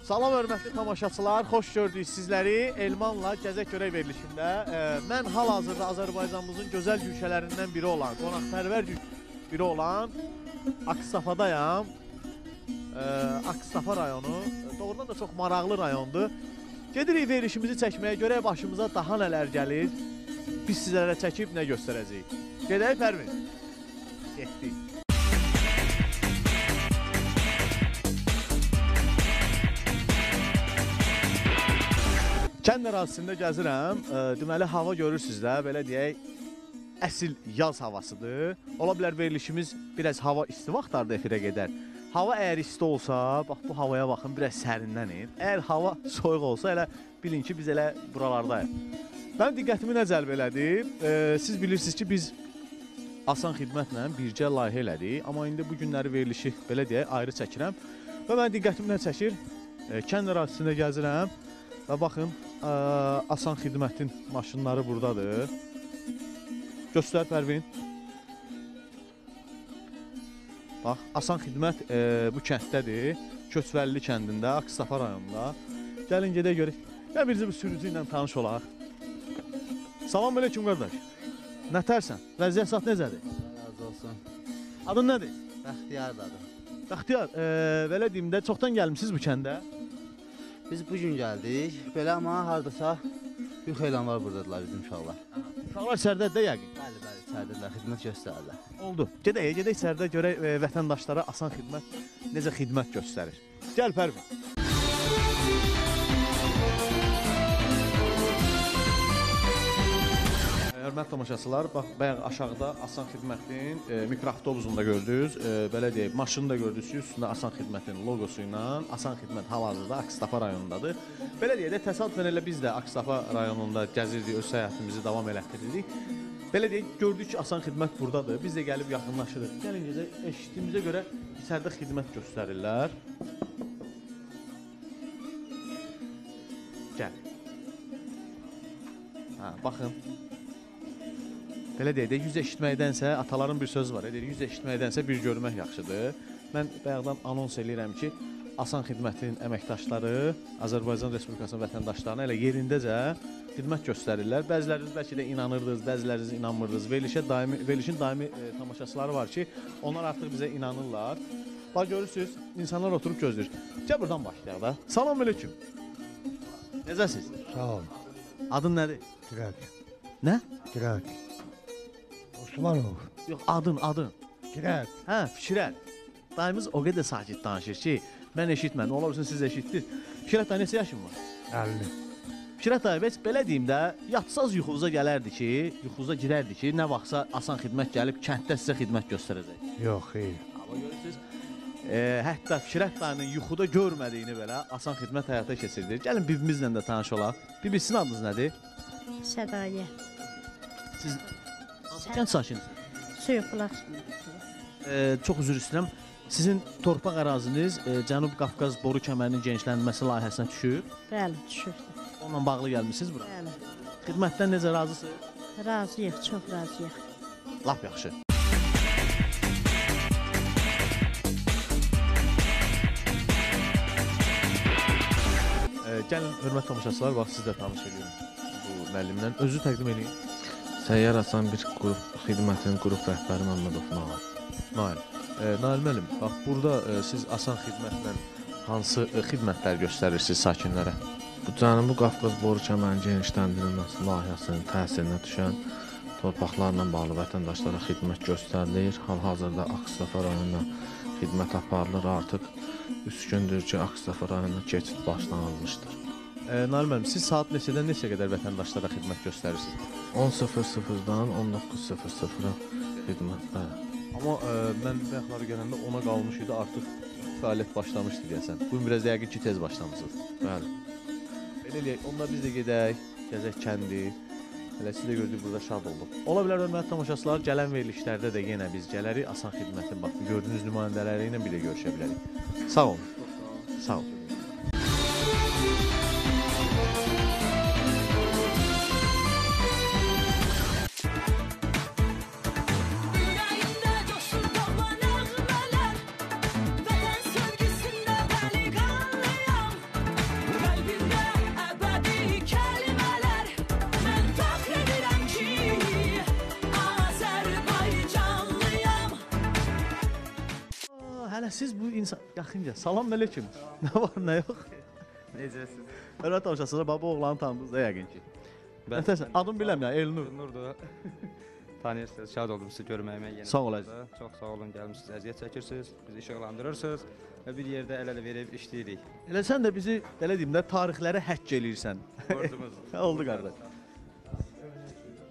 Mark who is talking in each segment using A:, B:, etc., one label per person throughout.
A: Salam hörmətli tamaşaçılar, xoş gördük sizləri Elmanla Gəzək Görək verilişində. Mən hal-hazırda Azərbaycanımızın gözəl güşələrindən biri olan, qonaqpərvər biri olan Akstafadayam. Akstafa rayonu, doğrudan da çox maraqlı rayondur. Gedirik verilişimizi çəkməyə, görək başımıza daha nələr gəlir. Biz sizlərə çəkib nə göstərəcəyik. Gedək Pərvin. Getdik. Kənd ərazisində gəzirəm, deməli hava görürsünüz də, belə deyək, əsil yaz havasıdır. Ola bilər verilişimiz biraz hava isti vaxtlarda efirə gedər. Hava əgər isti olsa, bax bu havaya baxın, biraz sərinlənin. Əgər hava soyuq olsa, elə bilin ki, biz elə buralardayıq. Mənim diqqətimi nə cəlb elədi? Siz bilirsiniz ki, biz asan xidmətlə bircə layihə elədik. Amma indi bu günləri verilişi, belə deyək, ayrı çəkirəm. Və mənim diqqətimi nə çəkir? Kənd ərazisində gəzirəm. Və baxın, asan xidmətin maşınları buradadır. Göstər Pərvin. Bax, asan xidmət bu kənddədir. Köçvəlli kəndində, Akstafa rayonunda. Gəlin gedək görək. Gəl birisi bu sürücü ilə tanış olaq. Salam aleyküm qardaş. Nətərsən? Vəziyyət saat necədir?
B: Razı olsun.
A: Adın nədir?
B: Bəxtiyardır adım.
A: Bəxtiyar, belə deyim də, çoxdan gəlmişsiniz bu kəndə?
B: Biz bugün gəldik, belə amma haradasa bir xeylan var buradadılar bizim uşaqlar.
A: Uşaqlar sərdədə yəqin.
B: Bəli, sərdədilər, xidmət göstərirlər.
A: Oldu. Gedək sərdə görək vətəndaşlara asan xidmət necə xidmət göstərir. Gəl Pərvin. Hörmətli tamaşaçılar, bax, bayaq aşağıda asan xidmətin mikroavtobusunu da gördünüz. Belə deyək, maşını da gördünüz ki, üstündə asan xidmətin logosu ilə asan xidmət hal-hazırda Akstafa rayonundadır. Belə deyək də, təsadüfən elə biz də Akstafa rayonunda gəzirdik, öz səyahətimizi davam elətdirirdik. Belə deyək, gördük ki, asan xidmət buradadır. Biz də gəlib yaxınlaşırıq. Gəlin gecə eşitdiyimizə görə içəridə xidmət göstərirlər. Gəl. Baxın. Belə deyək də, yüz eşitməkdənsə, ataların bir sözü var, yüz eşitməkdənsə bir görmək yaxşıdır. Mən bayaqdan anons edirəm ki, asan xidmətin əməkdaşları Azərbaycan Respublikasının vətəndaşlarına elə yerindəcə xidmət göstərirlər. Bəziləriniz bəlkə də inanırdınız, bəziləriniz inanmırdınız. Verilişin daimi tamaşaçıları var ki, onlar artıq bizə inanırlar. Bax, görürsünüz, insanlar oturub gözləyir. Gəl buradan başlayaq da. Salam aleyküm. Necəsiz?
C: Sağ ol.
A: Adın nədir?
C: Girək.
A: Nə?
C: Girək. Osmanov.
A: Yox, adın.
C: Girək.
A: Hə, Fikrət. Dayımız o qədər sakit danışır ki, mən eşitmədim. Ola bilsin, siz eşitdiniz. Fikrət dayı, neçə yaşın var?
C: 50.
A: Fikrət dayı, belə deyim də, yatsaz yuxunuza gələrdi ki, yuxunuza girərdi ki, nə vaxtsa asan xidmət gəlib, kənddə sizə xidmət göstərəcək.
C: Yox, xeyr.
A: Amma görürsünüz, hətta Fikrət dayının yuxuda görmədiyini belə asan xidmət həyata keçirdir. Gəlin bibimizlə də tanış olaq. Bibi, sizin adınız nədir?
D: Sədayə.
A: Siz kənd sakinisiniz?
D: Suyuqlar.
A: Çox üzr istəyirəm. Sizin torpaq əraziniz Cənub Qafqaz boru kəmərinin genişlənməsi layihəsinə düşüb.
D: Bəli, düşübdür.
A: Onunla bağlı gəlmişsiniz bura.
D: Bəli.
A: Xidmətdən necə razısınız?
D: Razıyıq, çox razıyıq.
A: Lap yaxşı. Gəlin, hörmət tamaşaçılar, bax, siz də tanış edin bu müəllimlə. Özü təqdim edin.
E: Səyyar Asan bir qrup xidmətinin qrup rəhbəri Məmmədov Nail.
A: Nail. Nail müəllim, bax, burada siz asan xidmətlə hansı xidmətlər göstərirsiniz sakinlərə?
E: Bu Cənubi Qafqaz boru kəmərinin genişləndirilməsi layihəsinin təsirinə düşən torpaqlarla bağlı vətəndaşlara xidmət göstərilir. Hal-hazırda Akstafa rayonuna xidmət aparılır. Artıq 3 gündür ki, Akstafa rayonuna keçid başlanılmışdır.
A: Nail müəllim, siz saat neçədən neçə qədər vətəndaşlara xidmət göstərirsiniz?
E: 10:00-dan 19:00-a xidmət.
A: Amma mən bayaqları gələndə ona qalmış idi, artıq fəaliyyət başlamışdı deyəsən. Bugün biraz yəqin ki, tez başlamışsınız.
E: Bəli.
A: Belə eləyək, onda biz də gedək, gəzək kəndi. Elə siz də gördük, burada şad olduq. Ola bilər, hörmətli tamaşaçılar, gələn verilişlərdə də yenə biz gələrik. Asan xidmətin, bax, gördüyünüz nümayəndələri ilə bir də görüşə bilərik. Sağ olun. Sağ olun. insan yaxınca salam aleyküm. Nə var, nə yox?
F: Necəsiz?
A: Hörmətli tamaşaçılar, bax bu oğlanı tanıdınız da yəqin ki.
F: Mən
A: Nətəsən, adını biləm ya, Elnur.
F: Nurdur. Tanıyırsınız, şad oldum sizi görməyimə yenə.
A: Sağ ol, əziz.
F: Çox sağ olun, gəlmişsiniz, əziyyət çəkirsiniz, bizi işıqlandırırsınız və bir yerdə əl-ələ verib işləyirik.
A: Elə sən də bizi, belə deyim də, tarixlərə həcc eləyirsən.
F: Borcumuz.
A: Oldu qardaş.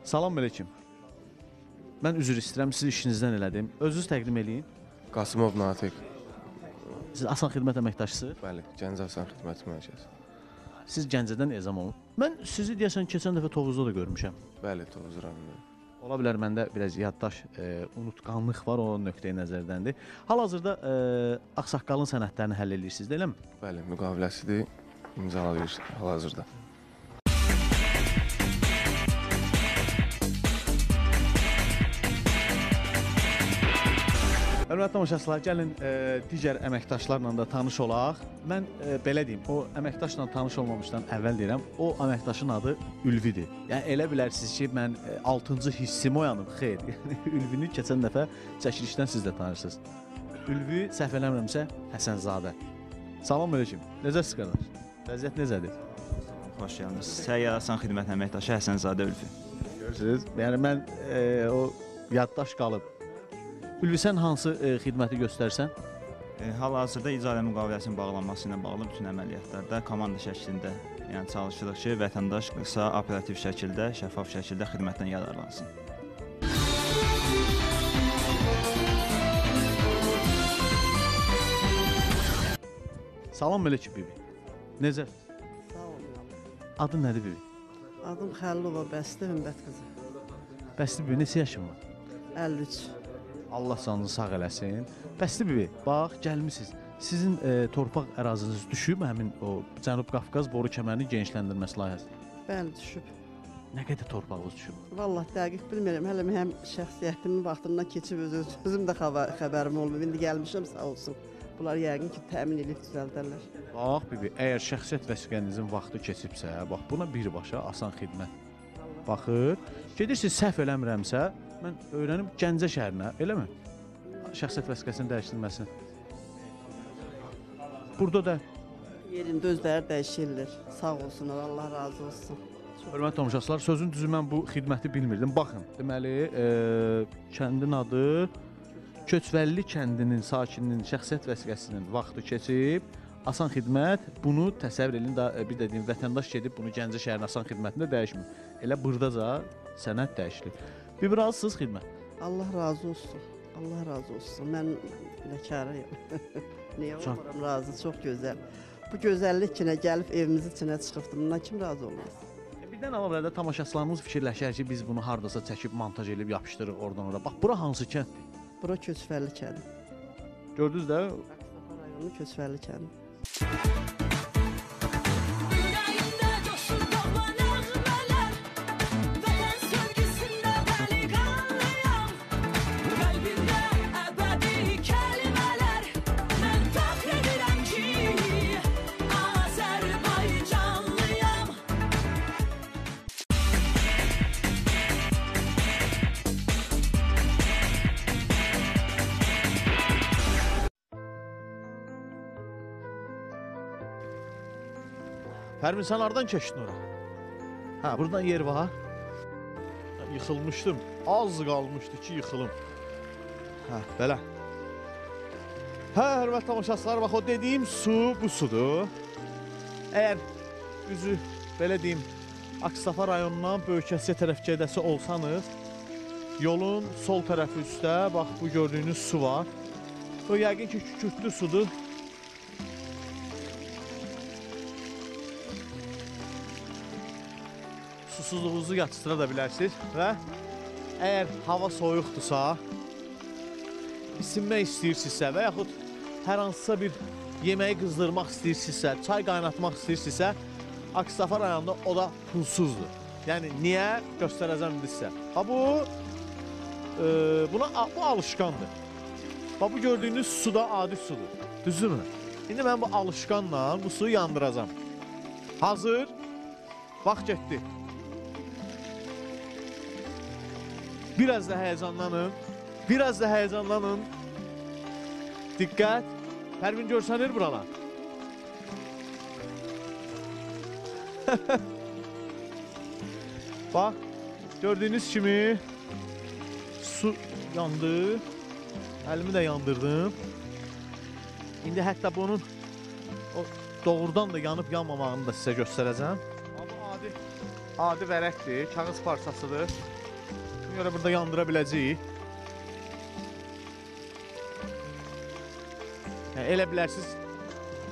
A: Salam aleyküm. Mən üzr istəyirəm, sizi işinizdən elədim. Özünüz təqdim eləyin.
G: Qasımov Natiq.
A: Siz Asan Xidmət əməkdaşısınız.
G: Bəli, Gəncə Asan Xidmət Mərkəzi.
A: Siz Gəncədən ezam olun. Mən sizi deyəsən keçən dəfə Tovuzda da görmüşəm.
G: Bəli, Tovuz rayonunda.
A: Ola bilər məndə biraz yaddaş, unutqanlıq var, o nöqteyi nəzərdəndir. Hal-hazırda ağsaqqalın sənədlərini həll edirsiniz, eləmi?
G: Bəli, müqaviləsidir, imzalayır hal-hazırda.
A: Hörmətli tamaşaçılar, gəlin digər əməkdaşlarla da tanış olaq. Mən belə deyim, o əməkdaşla tanış olmamışdan əvvəl deyirəm, o əməkdaşın adı Ülvidir. Yəni elə bilərsiniz ki, mən 6-cı hissimi oyanım, xeyr. Yəni Ülvini keçən dəfə çəkilişdən siz də tanırsınız. Ülvi, səhv eləmirəmsə, Həsənzadə. Salam aleyküm. Necəsiz qardaş? Vəziyyət necədir?
H: Xoş gəldiniz. Səyyar Asan Xidmət əməkdaşı Həsənzadə Ülvi.
A: Görürsünüz? Yəni mən o yaddaş qalıb. Ülvi, sən hansı xidməti göstərsən?
H: Hal-hazırda icarə müqaviləsinin bağlanması ilə bağlı bütün əməliyyatlarda komanda şəklində yəni çalışırıq ki, vətəndaş qısa, operativ şəkildə, şəffaf şəkildə xidmətdən yararlansın.
A: Salam aleyküm bibi. Necə?
I: Sağ olun.
A: Adın nədir bibi?
I: Adım Xəllova Bəstə Hümbət qızı.
A: Bəsli bibi, neçə yaşın var?
I: 53.
A: Allah canınızı sağ eləsin. Bəsli bibi, bax, gəlmisiniz. Sizin torpaq əraziniz düşüb həmin o Cənub Qafqaz boru kəmərinin genişləndirməsi layihəsi.
I: Bəli, düşüb.
A: Nə qədər torpağınız düşüb?
I: Vallahi dəqiq bilmirəm. Hələ həm şəxsiyyətimin vaxtından keçib özüm də xəbərim olmayıb. İndi gəlmişəm, sağ olsun. Bunlar yəqin ki, təmin edib düzəldərlər.
A: Bax bibi, əgər şəxsiyyət vəsiqənizin vaxtı keçibsə, bax buna birbaşa Asan Xidmət baxır. Gedirsiniz, səhv eləmirəmsə, mən öyrənim Gəncə şəhərinə, eləmi? Şəxsiyyət vəsiqəsinin dəyişdirilməsini. Burada da
I: Yerində özləri dəyişirlər. Sağ olsunlar, Allah razı olsun.
A: hörmətli tamaşaçılar, sözün düzü mən bu xidməti bilmirdim. Baxın, deməli, kəndin adı Köçvəlli kəndinin sakininin şəxsiyyət vəsiqəsinin vaxtı keçib. Asan Xidmət bunu təsəvvür edin, bir də deyim, vətəndaş gedib bunu Gəncə şəhərinin Asan Xidmətində dəyişmir. Elə burdaca sənəd dəyişilir. Bir razısınız xidmət?
I: Allah razı olsun. Allah razı olsun. Mən nəkarıyam. Niyə olmaram razı? Çox gözəl. Bu gözəllik içinə gəlib evimizin içinə çıxıbdı. Bundan kim razı olmaz?
A: Birdən əlavədə tamaşaçılarımız fikirləşər ki, biz bunu hardasa çəkib montaj edib yapışdırırıq oradan ora. Bax, bura hansı kənddir?
I: Bura Köçvəlli kəndi.
A: Gördünüz də?
I: Ağstafa rayonu Köçvəlli kəndi.
A: Fərmin, sən hardan keçdin ora? Hə, buradan yer var. Yıxılmışdım. Az qalmışdı ki, yıxılım. Hə, belə. Hə, hörmətli tamaşaçılar, bax o dediyim su bu sudur. Əgər üzü, belə deyim, Ağstafa rayonundan Böyükəsə tərəf gedəsi olsanız, yolun sol tərəfi üstə, bax bu gördüyünüz su var. O yəqin ki, kükürtlü sudur. Susuzluğunuzu yatışdıra da bilərsiniz və əgər hava soyuqdursa, isinmək istəyirsinizsə və yaxud hər hansısa bir yeməyi qızdırmaq istəyirsinizsə, çay qaynatmaq istəyirsinizsə, Ağstafa rayonunda o da pulsuzdur. Yəni, niyə? Göstərəcəm sizə. Bu alışqandır. Bu gördüyünüz su da adi sudur. Düzdürmü? İndi mən bu alışqanla bu suyu yandıracam. Hazır. Vaxt getdi. Biraz da həyəcanlanın. Biraz da həyəcanlanın. Diqqət. Pərvin görsənir buralar. Bax, gördüyünüz kimi su yandı. Əlimi də yandırdım. İndi hətta bunun o doğrudan da yanıb yanmamağını da sizə göstərəcəm. Amma adi vərəqdir, kağız parçasıdır. Buna görə burada yandıra biləcəyik. Yəni, elə bilərsiniz,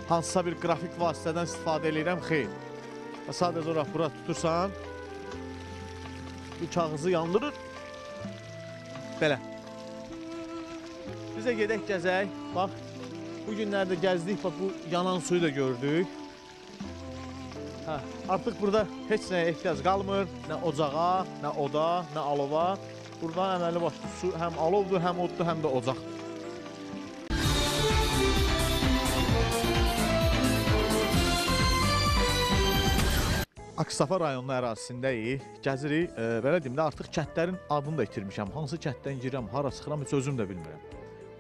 A: hansısa bir qrafik vasitədən istifadə edirəm, xeyr. Sadəcə olaraq bura tutursan, bu kağızı yandırır. Belə. Bizə gedək, gəzək. Bax, bu günlərdə gəzdik, bax, bu yanan suyu da gördük. Artıq burada heç nəyə ehtiyac qalmır. Nə ocağa, nə oda, nə alova. Burada əməli başlı su həm alovdur, həm oddur, həm də ocaq. Aksafa rayonunun ərazisindəyik, gəzirik. Belə deyim də, artıq kəndlərin adını da itirmişəm. Hansı kənddən girirəm, hara çıxıram, heç özüm də bilmirəm.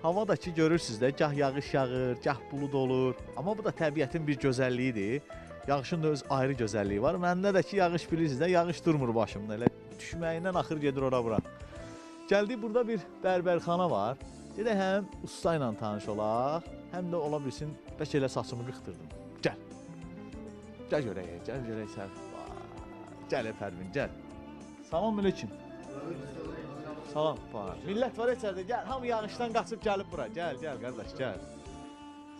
A: Hava da ki, görürsünüz də, gah yağış yağır, gah bulud olur. Amma bu da təbiətin bir gözəlliyidir. Yağışın da öz ayrı gözəlliyi var. Məndə də ki, yağış bilirsiniz də, yağış durmur başımda. Elə düşməyindən axır gedir ora-bura. Gəldik, burada bir bərbərxana var. Gedək həm usta ilə tanış olaq, həm də ola bilsin, bəlkə elə saçımı qıxdırdım. Gəl. Gəl görək sən. Gəl Pərvin, gəl. Salam aleyküm. Salam. Millət var içəridə, gəl. Hamı yağışdan qaçıb gəlib bura. Gəl, qardaş, gəl.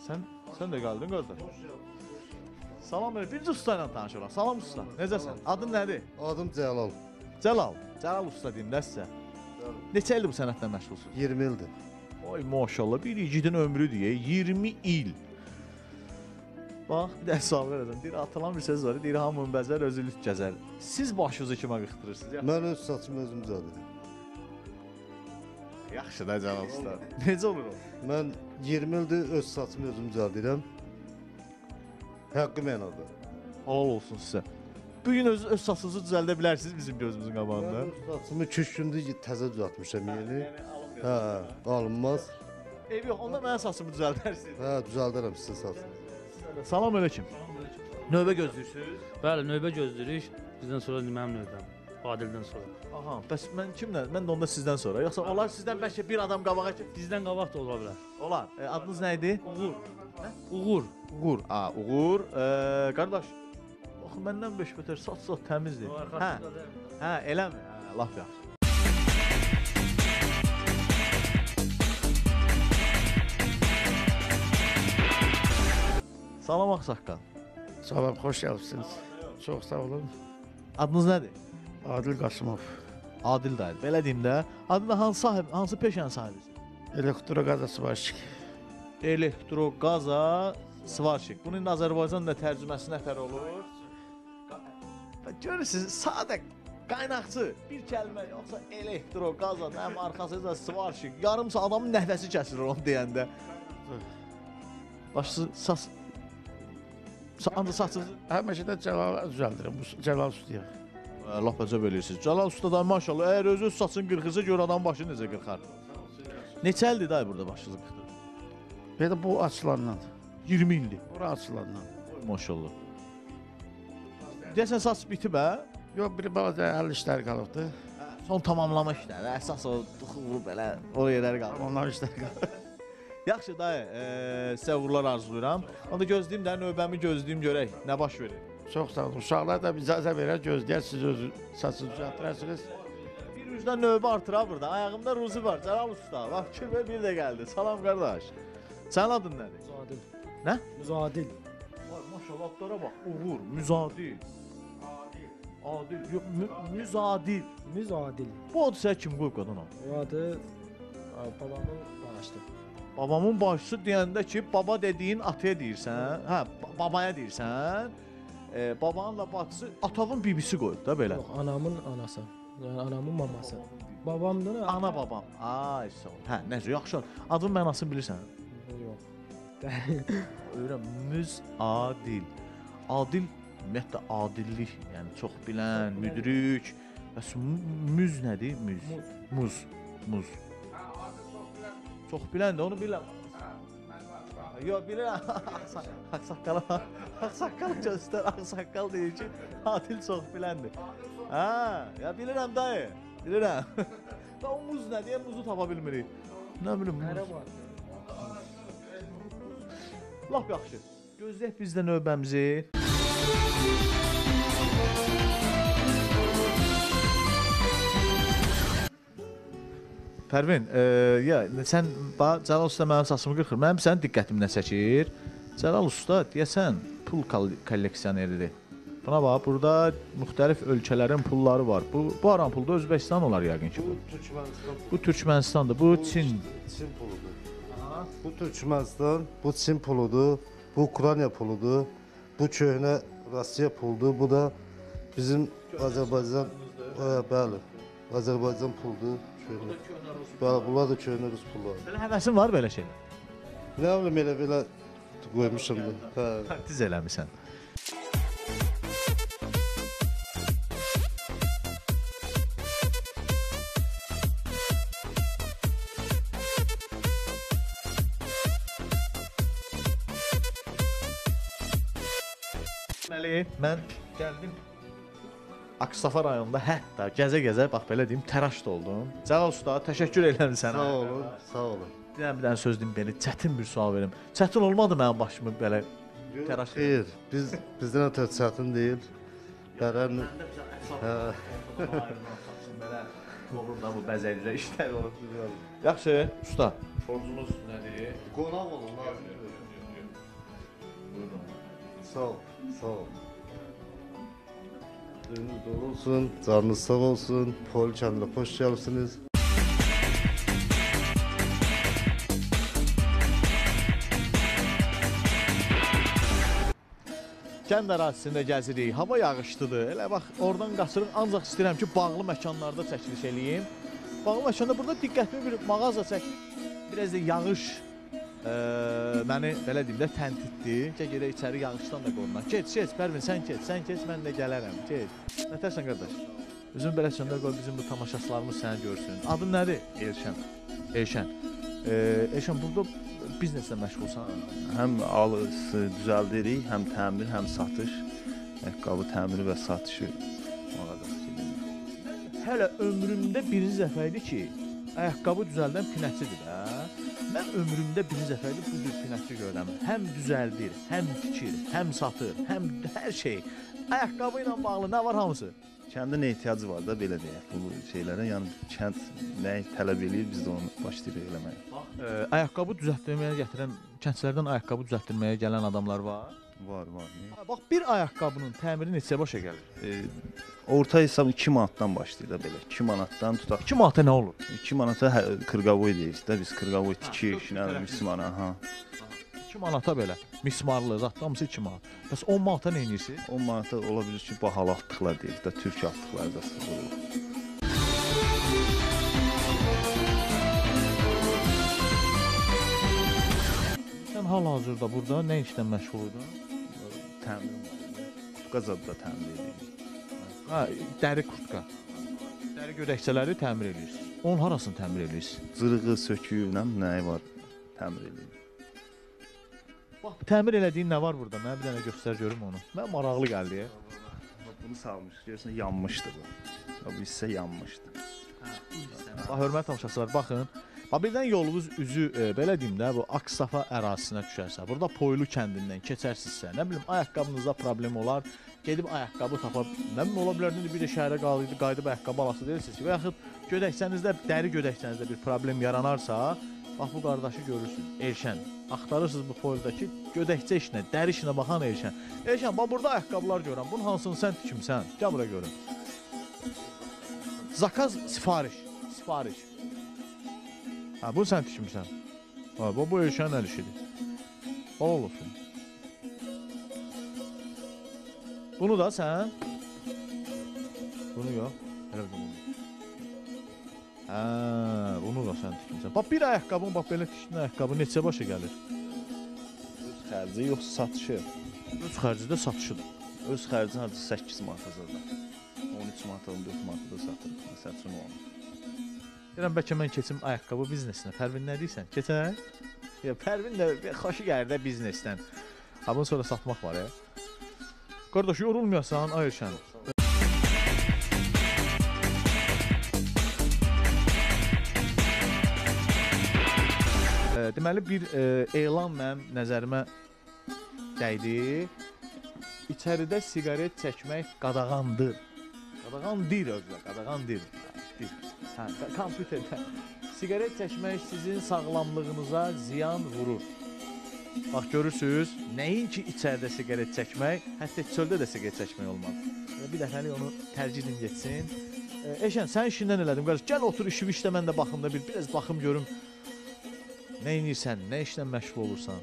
A: Sən də gəldin, qardaş. Salam aleyküm. Birinci usta ilə tanış olaq. Salam usta. Necəsən? Adın nədir?
C: Adım Cəlal.
A: Cəlal usta deyim də sizə. Neçə ildir bu sənətlə məşğulsunuz?
C: 20 ildir.
A: Oy maşallah, bir igidin ömrü deyə 20 il. Bax, bir də sual verəcəm. Deyir, atılan bir söz var. Deyir, hamının bəzər, özü lüt gəzər. Siz başınızı kimə qıxdırırsınız?
C: Mən öz saçımı özüm düzəldirəm.
A: Yaxşı da Cəlal usta. Necə olur o?
C: Mən 20 ildir öz saçımı özüm düzəldirəm. Haqqı mənada.
A: Halal olsun sizə. Bugün öz saçınızı düzəldə bilərsiniz bizim gözümüzün qabağında.
C: Mən öz saçımı 2-3 gündür təzə düzəltmişəm yeni. Hə, alınmaz.
A: Ev yox, onda mənim saçımı düzəldərsiniz.
C: Hə, düzəldirəm sizin saçınızı.
A: Salam aleyküm. Növbə gözləyirsiniz?
J: Bəli, növbə gözləyirik. Bizdən sonra mənim növbəm. Adildən sonra.
A: Aha, bəs mən kimdən? Mən də onda sizdən sonra. Yoxsa olar sizdən bəlkə bir adam qabağa ki?
J: Bizdən qabaq da ola bilər.
A: Olar. Adınız nə idi?
J: Uğur.
A: Nə?
J: Uğur.
A: Uğur. Uğur. Qardaş, baxın məndən beş beter saç təmizdir. Hə, eləmi? Hə, laf yaxşı. Salam ağsaqqal.
K: Salam, xoş gəlibsiniz. Çox sağ olun.
A: Adınız nədir?
K: Adil Qasımov.
A: Adil dayı. Belə deyim də, adında hansı peşənin sahibisiz?
K: Elektroqaza svarşik.
A: Elektroqaza svarşik. Bunun Azərbaycanda tərcüməsi nətər olur? Görürsünüz, sadə qaynaqçı bir kəlmə yoxsa elektroqaza, həm arxasında svarşik. Yarımsa adamın nəfəsi kəsilir onu deyəndə. Başsız ancaq saçınızı
K: Həmişə də Cəlal düzəldirəm. Cəlal ustaya.
A: lap əcəb eləyirsiniz. Cəlal usta da maşallah, əgər özü saçını qırxırsa gör adamın başı necə qırxar. Neçə ildir dayı burada başınızı qırxır?
K: Bir də bu açılandan.
A: 20 ildir.
K: Bura açılandan.
A: Maşallah. Deyəsən saç bitib hə?
K: Yox, bir balaca əl işləri qalıbdı.
A: Son tamamlama işləri, əsas o duxulu belə o yerləri qalıb.
K: Onlar işləri qalıb.
A: Yaxşı dayı, sizə uğurlar arzulayıram. Onda gözləyim də növbəmi gözləyim görək nə baş verir.
K: Çox sağ olun. Uşaqlar da icazə verər, gözləyər, siz öz saçınızı düzəltdirərsiniz.
A: Bir üzdən növbə artıra burada. Ayağımda ruzi var, Cəlal usta. Bax kimə bir də gəldi. Salam qardaş. Sənin adın nədir?
J: Müzadil.
A: Nə?
J: Müzadil.
A: Vay maşallah adlara bax. Uğur, Müzadil. Adil. Yox, Müzadil.
J: Müzadil.
A: Bu adı sən kim qoyub qadına?
J: Bu adı babamın bağışdı.
A: Babamın başçısı deyəndə ki, baba dediyin ataya deyirsən, hə, babaya deyirsən. Babanın da bacısı atavın bibisi qoyub da belə.
J: Yox, anamın anası. Yəni anamın maması. Babamdır.
A: Ana babam. Ay sağ ol. Hə, necə yaxşı. Adın mənasını bilirsən?
J: Yox.
A: Öyrən, Müzadil. Adil ümumiyyətlə adillik, yəni çox bilən, müdrik. Bəs müz nədir? Muz. Çox bilən də onu biləm. Yox, bilirəm. Ağsaqqal göstər, ağsaqqal deyir ki, Adil çox biləndir. Hə, ya bilirəm dayı, bilirəm. Və o muz nə deyə muzu tapa bilmirik. Nə bilim, muz. Lap yaxşı. Gözləyək biz də növbəmizi. Pərvin, sən Cəlal Usta mənim saçımı qırxır. Mənim sənin diqqətimi nə çəkir? Cəlal Usta deyəsən pul kolleksioneridir. Buna bax, burada müxtəlif ölkələrin pulları var. Bu aran pulda Özbəkistan olar yəqin ki bu. Bu Türkmenistandır, bu Çin.
C: Çin puludur. Bu Türkmenistan, bu Çin puludur, bu Ukrayna puludur, bu köhnə Rusiya puludur, bu da bizim Azərbaycan, bəli, Azərbaycan puludur. Bəli, bunlar da köhnə Rus pulları.
A: Belə həvəsin var belə şeylər?
C: Nə bilim, elə qoymuşam da.
A: Diz eləmisən. Deməli, mən gəldim Aksafa rayonunda hətta gəzə-gəzə, bax belə deyim, təraş da oldum. Cəlal Usta, təşəkkür edirəm sənə.
C: Sağ olun, sağ olun.
A: Bir dənə söz deyim, belə çətin bir sual verim. Çətin olmadı mənim başımı belə təraş?
C: Xeyr, bizdən ötürü çətin deyil. Bərən...
A: Belə olur da bu bəzəkdə işlər olur. Yaxşı, usta, borcumuz nədir?
C: Qonaq olun, lazım.
A: Buyurun.
C: Sağ ol, sağ ol. Önünüz dolu olsun, canınız sağ olsun, Pol kəndinə xoş gəlibsiniz.
A: Kənd ərazisində gəzirik, hava yağışlıdır. Elə bax, oradan qaçırıq, ancaq istəyirəm ki, bağlı məkanlarda çəkiliş eləyim. Bağlı məkanda burada diqqətimi bir mağaza çək. Biraz da yağış məni belə deyim də təntiddi. Gedək içəri yağışdan da qorunan. Keç, Pərvin, sən keç, mən də gələrəm. Keç. Nətərsən qardaş? Üzün belə çöndə qoy bizim bu tamaşaçılarımız səni görsün. Adın nədir? Elşən. Elşən, burada bizneslə məşğulsan?
L: Həm alısı düzəldirik, həm təmir, həm satış. Ayaqqabı təmiri və satışı mağazası kimi.
A: Hələ ömrümdə birinci dəfə idi ki, ayaqqabı düzəldən pinəçidir də. Mən ömrümdə birinci dəfə idi bu cür pinəçi görürəm. Həm düzəldir, həm tikir, həm satır, həm hər şey. Ayaqqabı ilə bağlı nə var hamısı?
L: Kəndin ehtiyacı var da belə deyək bu şeylərə. Yəni kənd nəyi tələb eləyir, biz də onu başlayırıq eləməyə.
A: Ayaqqabı düzəltdirməyə gətirən, kəndlərdən ayaqqabı düzəltdirməyə gələn adamlar var?
L: Var.
A: Bax, bir ayaqqabının təmiri neçə başa gəlir?
L: Orta hesab 2 manatdan başlayır da belə. 2 manatdan tutaq.
A: 2 manata nə olur?
L: 2 manata qırqavoy deyirik də biz qırqavoy tikik, mismara, ha.
A: 2 manata belə mismarlı zat hamısı 2 manat. Bəs 10 manata nə edirsiniz?
L: 10 manata ola bilir ki, bahalı atdıqlar deyirik də, türk atdıqları da olur. Sən
A: hal-hazırda burada nə işlə məşğul idin?
L: Təmirim var. Kurtka zadda təmir edirik.
A: Ha, dəri kurtka. Dəri gödəkçələri təmir edirsiniz. Onun harasını təmir edirsiniz?
L: Zırığı, söküyü, nəyi var təmir edirik.
A: Bax, təmir elədiyin nə var burada? Mənə bir dənə göstər görüm onu. Mən maraqlı gəldi.
L: Bunu salmış, görürsən yanmışdı bu. Bu hissə yanmışdı.
A: Bax, hörmət tamaşaçılar, baxın. Bax, birdən yolunuz üzü, belə deyim də, bu Aksafa ərazisinə düşərsə, burada Poylu kəndindən keçərsinizsə, nə bilim, ayaqqabınızda problem olar, gedib ayaqqabı tapa, nə bilim, ola bilər, bir də şəhərə qayıdıb ayaqqabı alası deyirsiniz ki, və yaxud gödəkçənizdə, dəri gödəkçənizdə bir problem yaranarsa, bax, bu qardaşı görürsünüz, Elşən. Axtarırsınız bu Poyludakı gödəkçə işinə, dəri işinə baxan Elşən. Elşən, bax, burada ayaqqabılar görürəm, bunun hansını sən tikimsən? Gəl bura görün. Zakaz, sifariş. Ha, bunu sən tikimsən. Ha, bu Elşənin əl işidir. Bol olsun. Bunu da sən? Bunu yox. Elə bunu. Hə, bunu da sən tikimsən. Bax, bir ayaqqabın, bax, belə tikdin ayaqqabı neçə başa gəlir?
L: Öz xərci yoxsa satışı?
A: Öz xərci də satışıdır.
L: Öz xərci harcı 8 manata zaten. 13 manata, 14 manata da satırıq. Məsəlçün o.
A: Deyirəm, bəlkə mən keçim ayaqqabı biznesinə. Pərvin nə deyirsən? Keçək? Ya Pərvin də xoşu gəlir də biznesdən. Bundan sonra satmaq var ya. Qardaş yorulmayasan Ayşən. Deməli bir elan mənim nəzərimə dəydi. İçəridə siqaret çəkmək qadağandır. Qadağandır özlə, qadağandır. Hə, kompüterdə. Siqaret çəkmək sizin sağlamlığınıza ziyan vurur. Bax görürsüz, nəinki içəridə siqaret çəkmək, hətta çöldə də siqaret çəkmək olmaz. Bir dəfəlik onu tərcih edin getsin. Eşən, sən işindən elədim qardaş. Gəl otur işimi işlə, mən də baxımda biraz baxım görüm. Nə edirsən, nə işlə məşğul olursan?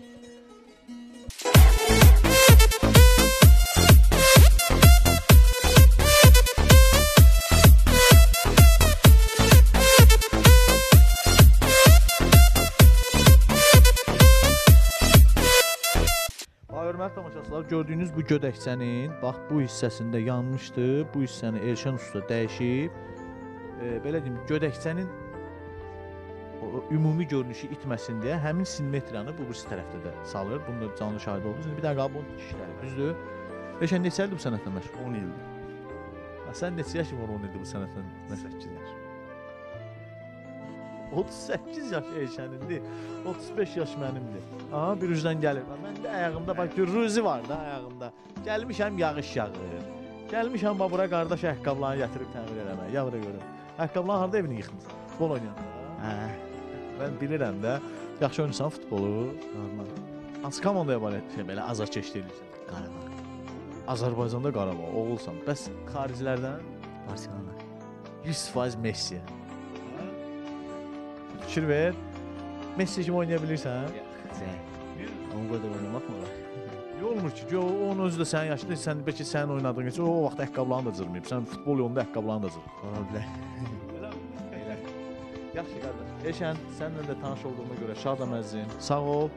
A: Hörmətli tamaşaçılar, gördüyünüz bu gödəkçənin bax bu hissəsində yanmışdı. Bu hissəni Elşən usta dəyişib. Belə deyim, gödəkçənin ümumi görünüşü itməsin deyə həmin simmetriyanı bu birisi tərəfdə də salır. Bunu da canlı şahid oldunuz. İndi bir dənə qabı onun işləri, düzdür? Elşən neçə ildir bu sənətlə məşğul?
L: 10 ildir.
A: Sən neçə yaşın var 10 ildir bu sənətlə məşğul?
L: 8 yaş.
A: 38 yaş Elşənindir, 35 yaş mənimdir. Aha, bir üzdən gəlir. Məndə ayağımda bax, ruzi var da ayağımda. Gəlmişəm yağış yağır. Gəlmişəm bura qardaş ayaqqabılarını gətirib təmir eləmək. Yavra görüm. Ayaqqabılarını harda evini yıxmısan? Futbol oynayanda.
B: Hə.
A: Mən bilirəm də. Yaxşı oynayırsan futbolu?
B: Normal.
A: Hansı komandaya belə azarkeşlik edirsən?
B: Qarabağ.
A: Azərbaycanda Qarabağ, oğulsan. Bəs xaricilərdən?
B: Barcelona.
A: 100% Messi. Fikir ver. Messi kimi oynaya bilirsən?
B: Onun qədər oynamaq mı olar?
A: Olmur ki, onun özü də sənin yaşında, sən bəlkə sənin oynadığın üçün o vaxt ayaqqabılarını da cırmayıb. Sən futbol yolunda ayaqqabılarını da cır.
B: Ola bilər.
A: Elə. Yaxşı qardaş. Eşən, səninlə də tanış olduğuma görə şadam əzizim. Sağ ol.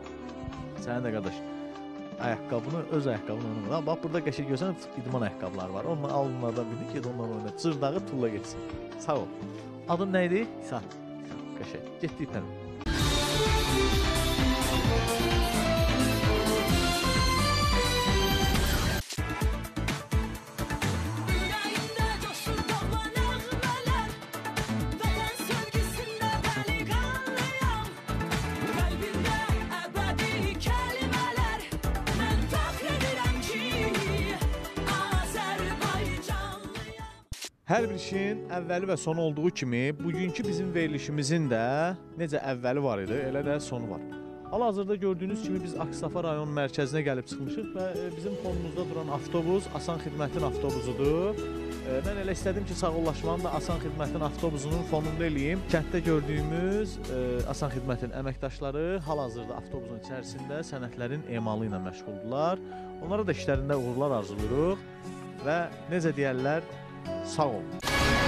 A: Sənin də qardaş. Ayaqqabını, öz ayaqqabını oynamır. Bax, burada qəşəng görsən, idman ayaqqabıları var. Onunla al bunlardan birini, get onlarla oyna. Cırdağı tulla geçsin. Sağ ol. Adın nə idi?
B: İsa.
A: Qəşəng. Getdik tənim. Hər bir işin əvvəli və sonu olduğu kimi, bugünkü bizim verilişimizin də necə əvvəli var idi, elə də sonu var. Hal-hazırda gördüyünüz kimi biz Aksafa rayon mərkəzinə gəlib çıxmışıq və bizim fonumuzda duran avtobus Asan Xidmətin avtobusudur. Mən elə istədim ki, sağollaşmanı da Asan Xidmətin avtobusunun fonunda eləyim. Kənddə gördüyümüz Asan Xidmətin əməkdaşları hal-hazırda avtobusun içərisində sənədlərin emalı ilə məşğuldurlar. Onlara da işlərində uğurlar arzulayırıq və necə deyərlər, sağ olun.